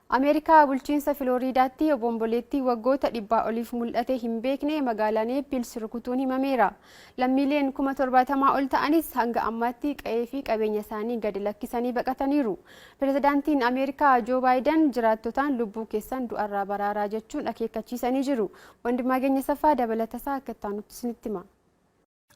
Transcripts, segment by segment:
Ameerikaa bulchiinsa Filooriidaatti obomboleettii waggoota dhibbaa oliif mul'ate hin beekne magaalaa Neepils rukutuun himameera. Lammiileen 70,000 ol ta'anis hanga ammaatti qe'ee fi qabeenya isaanii gadi lakkisanii baqataniiru. Pirezidaantiin Ameerikaa Joo Baayiden jiraattotaan lubbuu keessan du'arraa baraaraa jechuun akeekkachiisanii jiru. Wandimmaagenya Safaa dabalatasaa akka taanutti isinitti hima.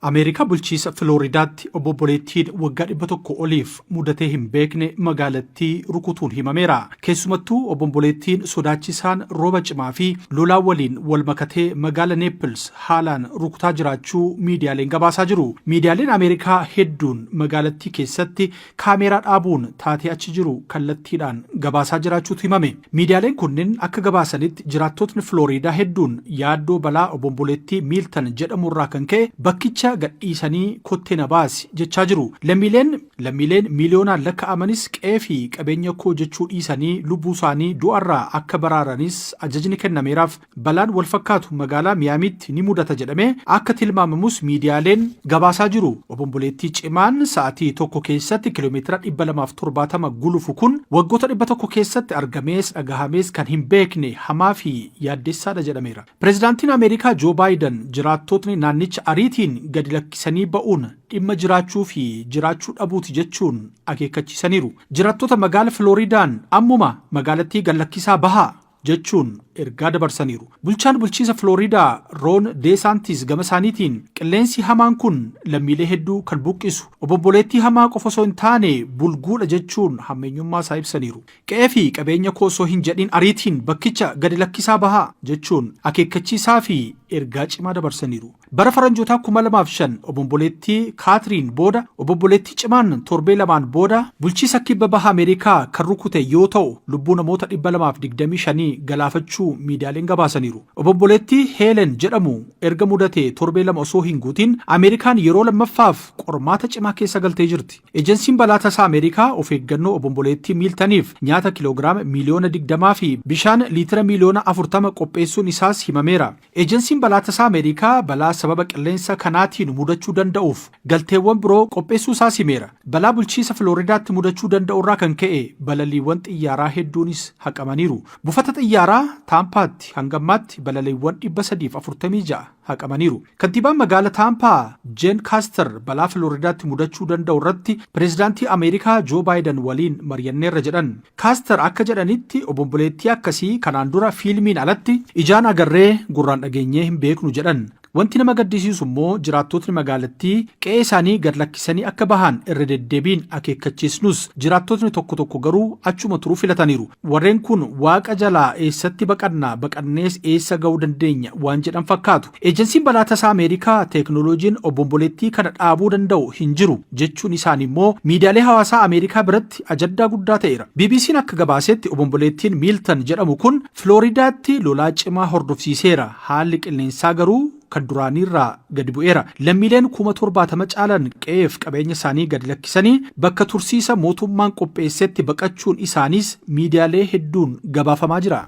Ameerikaa bulchiinsa Filooriidaatti obomboleettiin waggaa 100 oliif mudatee hin beekne magaalattii rukutuun himameera. Keessumattuu obomboleettiin sodaachisaan rooba cimaa fi lolaa waliin wal makatee magaala Neepils haalaan rukutaa jiraachuu miidiyaaleen gabaasaa jiru. Miidiyaaleen Ameerikaa hedduun magaalattii keessatti kaameeraa dhaabuun taatee achi jiru kallattiidhaan gabaasaa jiraachuutu himame. Miidiyaaleen kunneen akka gabaasanitti jiraattotni Filooriidaa hedduun yaaddoo balaa obomboleettii Miiltan jedhamurraa kan ka'e bakkicha gadhiisanii kottee na baasi jechaa jiru. Lammiileen miiliyoonaan lakkaa'amanis qe'ee fi qabeenya koo jechuu dhiisanii lubbuu isaanii du'arraa akka baraaranis ajajni kennameeraaf. Balaan wal fakkaatu magaalaa Miyaamiitti ni mudata jedhamee akka tilmaamamus miidiyaaleen gabaasaa jiru. Obomboleettii cimaan sa'aatii tokko keessatti kiiloomeetira 270 gulufu kun waggoota 100 keessatti argamees dhagahamees kan hin beekne hamaa fi yaaddessaadha jedhameera. Pirezidaantiin Ameerikaa Joo Baayiden jiraattotni naannicha ariitiin gadi lakkisanii ba'uun dhimma jiraachuu fi jiraachuu dhabuuti jechuun akeekkachiisaniiru. Jiraattota magaala Filooriidaan ammuma magaalattii gad lakkisaa bahaa jechuun ergaa dabarsaniiru. Bulchaan bulchiinsa Filooriidaa Roon Deesaantis gama isaaniitiin qilleensi hamaan kun lammiilee hedduu kan buqqisu obomboleettii hamaa qofa osoo hin taane bulguudha jechuun hammeenyummaa isaa ibsaniiru. Qe'ee fi qabeenya koo osoo hin jedhin ariitiin bakkicha gadi lakkisaa bahaa jechuun akeekkachiisaa fi ergaa cimaa dabarsaniiru. Bara faranjootaa 2005 obomboleettii Kaatiriin booda obomboleettii cimaan torbee lamaan booda bulchiinsa kibba baha Ameerikaa kan rukute yoo ta'u lubbuu namoota 225 galaafachuu miidiyaaleen gabaasaniiru. Obomboleettii Heelen jedhamu erga mudatee torbee lama osoo hin guutin Ameerikaan yeroo lammaffaaf qormaata cimaa keessa galtee jirti. Ejensiin balaa tasaa Ameerikaa of eeggannoo obomboleettii Miiltaniif nyaata kiiloogiraama miliyoona 20 fi bishaan liitira miliyoona 40 qopheessuun isaas himameera. Ejensiin balaa tasaa Ameerikaa balaa sababa qilleensa kanaatiin mudachuu danda'uuf galteewwan biroo qopheessuu isaas himeera. Balaa bulchiinsa Filooriidaatti mudachuu danda'urraa kan ka'e balaliiwwan xiyyaaraa hedduunis haqamaniiru. Buufata xiyyaaraa Taampaatti hangammaatti balaliiwwan 346 haqamaniiru. Kantiibaan magaala Taampaa Jeen Kaaster balaa Filooriidaatti mudachuu danda'u irratti pirezidaantii Ameerikaa Joo Baayiden waliin mari'anneerra jedhan. Kaaster akka jedhanitti obomboleettii akkasii kanaan dura fiilmiin alatti ijaan agarree gurraan dhageenyee hin beeknu jedhan. Wanti nama gaddisiisu immoo jiraattotni magaalattii qe'ee isaanii gad lakkisanii akka bahan irra deddeebiin akeekkachiisnus jiraattotni tokko tokko garuu achuma turuu filataniiru. Warreen kun waaqa jalaa eessatti baqannees eessa ga'uu dandeenya waan jedhan fakkaatu. Ejensiin balaa tasaa Ameerikaa teeknooloojiin obomboleettii kana dhaabuu danda'u hin jiru jechuun isaanii immoo miidiyaalee hawaasaa Ameerikaa biratti ajaddaa guddaa ta'eera. BBC'n akka gabaasetti obomboleettiin Miiltan jedhamu kun Filooriidaatti lolaa cimaa hordofsiiseera. Haalli qilleensaa garuu kan duraaniirraa gadi bu'eera. Lammiileen 70,000 caalan qe'eef qabeenya isaanii gadi lakkisanii bakka tursiisa mootummaan qopheessetti baqachuun isaaniis miidiyaalee hedduun gabaafamaa jira.